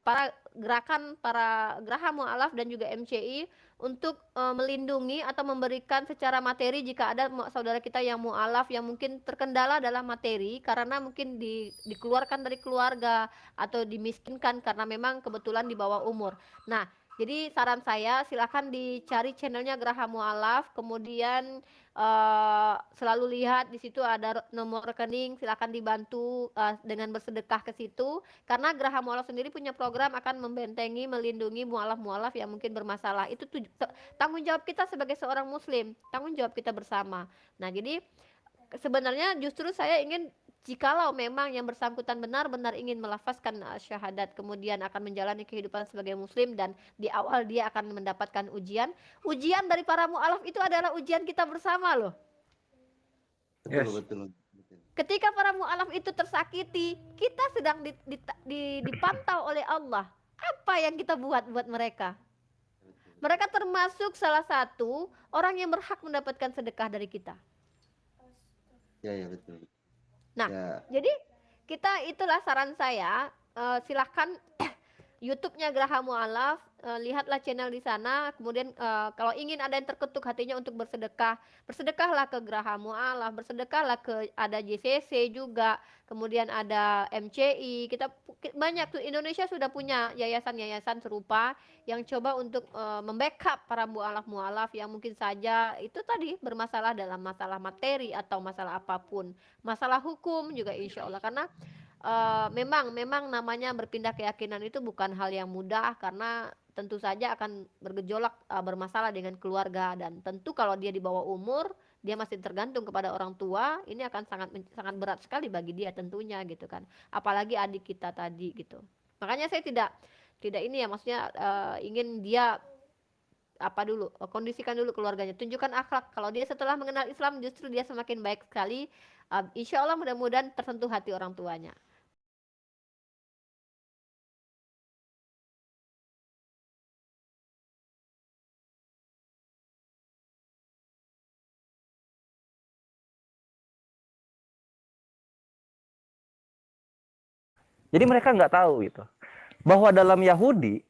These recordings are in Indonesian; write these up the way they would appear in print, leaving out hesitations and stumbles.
para geraha mualaf dan juga MCI untuk melindungi atau memberikan secara materi jika ada saudara kita yang mualaf yang mungkin terkendala dalam materi karena mungkin dikeluarkan dari keluarga atau dimiskinkan karena memang kebetulan di bawah umur. Nah, jadi saran saya silakan dicari channelnya Geraha Mualaf, kemudian selalu lihat di situ ada nomor rekening, silakan dibantu dengan bersedekah ke situ karena Geraha Mualaf sendiri punya program akan membentengi, melindungi mualaf-mualaf yang mungkin bermasalah. Itu tanggung jawab kita sebagai seorang muslim, tanggung jawab kita bersama. Nah, jadi sebenarnya justru saya ingin jikalau memang yang bersangkutan benar-benar ingin melafazkan syahadat kemudian akan menjalani kehidupan sebagai muslim dan di awal dia akan mendapatkan ujian dari para mualaf itu adalah ujian kita bersama loh. Betul. Ketika para mualaf itu tersakiti, kita sedang dipantau oleh Allah. Apa yang kita buat mereka? Mereka termasuk salah satu orang yang berhak mendapatkan sedekah dari kita. Ya, betul. Nah, jadi kita itulah saran saya, silahkan YouTube-nya Geraha Mualaf, lihatlah channel di sana. Kemudian kalau ingin ada yang terketuk hatinya untuk bersedekah, bersedekahlah ke Geraha Mualaf, bersedekahlah ke ada JCC juga, kemudian ada MCI. Kita banyak tuh, Indonesia sudah punya yayasan-yayasan serupa yang coba untuk membackup para mualaf-mualaf yang mungkin saja itu tadi bermasalah dalam masalah materi atau masalah apapun, masalah hukum juga insya Allah karena memang namanya berpindah keyakinan itu bukan hal yang mudah karena tentu saja akan bergejolak bermasalah dengan keluarga dan tentu kalau dia di bawah umur dia masih tergantung kepada orang tua ini akan sangat berat sekali bagi dia tentunya gitu kan apalagi adik kita tadi gitu makanya saya tidak ini ya maksudnya ingin dia apa dulu kondisikan dulu keluarganya tunjukkan akhlak kalau dia setelah mengenal Islam justru dia semakin baik sekali insya Allah mudah-mudahan tersentuh hati orang tuanya. Jadi mereka nggak tahu gitu bahwa dalam Yahudi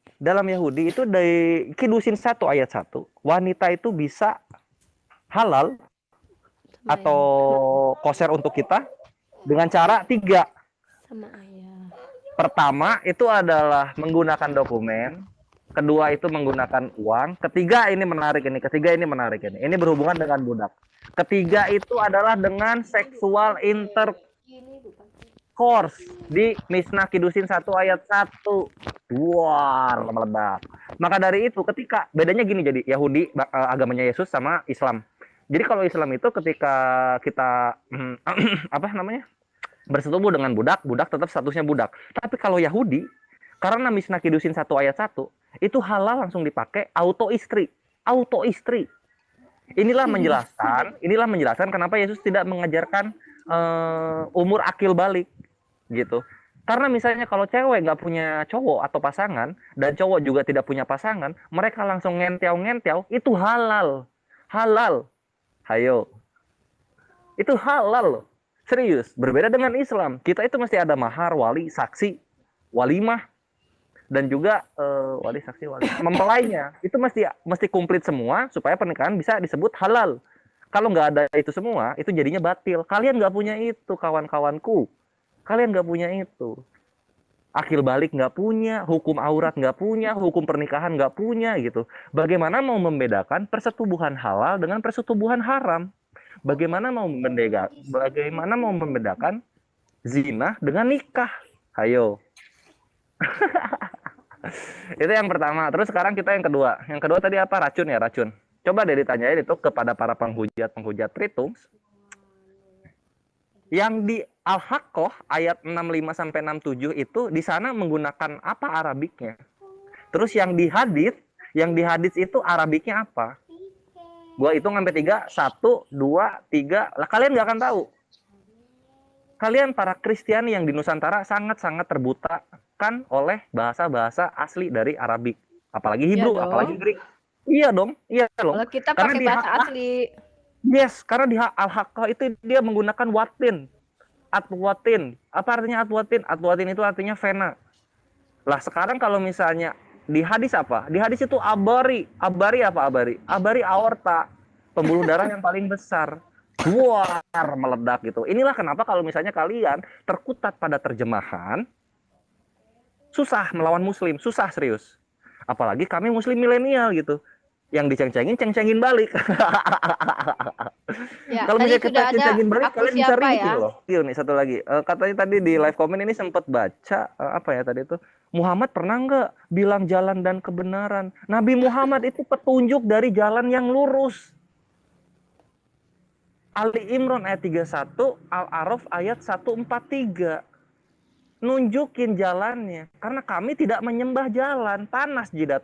itu dari Kidusin 1 ayat 1 wanita itu bisa halal atau koser untuk kita dengan cara 3. Sama ayah. Pertama itu adalah menggunakan dokumen, kedua itu menggunakan uang, ketiga ini menarik ini. Ini berhubungan dengan budak. Ketiga itu adalah dengan seksual intercourse di Misnah Kidusin 1 ayat 1. Wah, meledak. Maka dari itu ketika bedanya gini jadi Yahudi agamanya Yesus sama Islam. Jadi kalau Islam itu ketika kita apa namanya? Bersetubuh dengan budak tetap statusnya budak. Tapi kalau Yahudi karena Misnah Kidusin 1 ayat 1 itu halal langsung dipakai auto istri. Inilah menjelaskan kenapa Yesus tidak mengajarkan umur akil balik gitu. Karena misalnya kalau cewek nggak punya cowok atau pasangan dan cowok juga tidak punya pasangan, mereka langsung ngentiau itu halal. Hayo. Itu halal loh. Serius, berbeda dengan Islam. Kita itu mesti ada mahar, wali, saksi, walimah dan juga wali, saksi, wali. Mempelainya itu mesti komplit semua supaya pernikahan bisa disebut halal. Kalau nggak ada itu semua, itu jadinya batil. Kalian nggak punya itu, kawan-kawanku. Kalian nggak punya itu. Akil balik nggak punya, hukum aurat nggak punya, hukum pernikahan nggak punya gitu. Bagaimana mau membedakan persetubuhan halal dengan persetubuhan haram? Bagaimana mau membedakan zina dengan nikah? Ayo. Itu yang pertama. Terus sekarang kita yang kedua. Yang kedua tadi apa? Racun ya, racun. Coba deh ditanyain itu kepada para penghujat Tritums. Yang di Al-Haqqah ayat 65 sampai 67 itu di sana menggunakan apa Arabiknya? Terus yang di hadits itu Arabiknya apa? Gua hitung sampai 3, 1, 2, 3. Lah kalian nggak akan tahu. Kalian para Kristiani yang di Nusantara sangat-sangat terbutakan oleh bahasa-bahasa asli dari Arabik. Apalagi Hebrew, apalagi Greek. Iya dong. Kalau kita pakai bahasa asli. Yes, karena di Al-Haqqah itu dia menggunakan watin. Atwatin. Apa artinya atwatin? Atwatin itu artinya vena. Lah sekarang kalau misalnya di hadis apa? Di hadis itu abari. Abari apa abari? Abari aorta, pembuluh darah yang paling besar. Duar meledak gitu. Inilah kenapa kalau misalnya kalian terkutat pada terjemahan, susah melawan muslim, susah serius. Apalagi kami muslim milenial gitu. Yang diceng-cengin, ceng-cengin balik. Ya, Kalau tadi misalnya kita sudah ada ceng-cengin balik, aku kalian bisa siapa review ya. loh. Iya nih, satu lagi. Katanya tadi di live comment ini sempat baca, apa ya tadi itu, Muhammad pernah nggak bilang jalan dan kebenaran? Nabi Muhammad itu petunjuk dari jalan yang lurus. Ali Imran ayat 31, Al-A'raf ayat 143. Nunjukin jalannya. Karena kami tidak menyembah jalan, panas jidat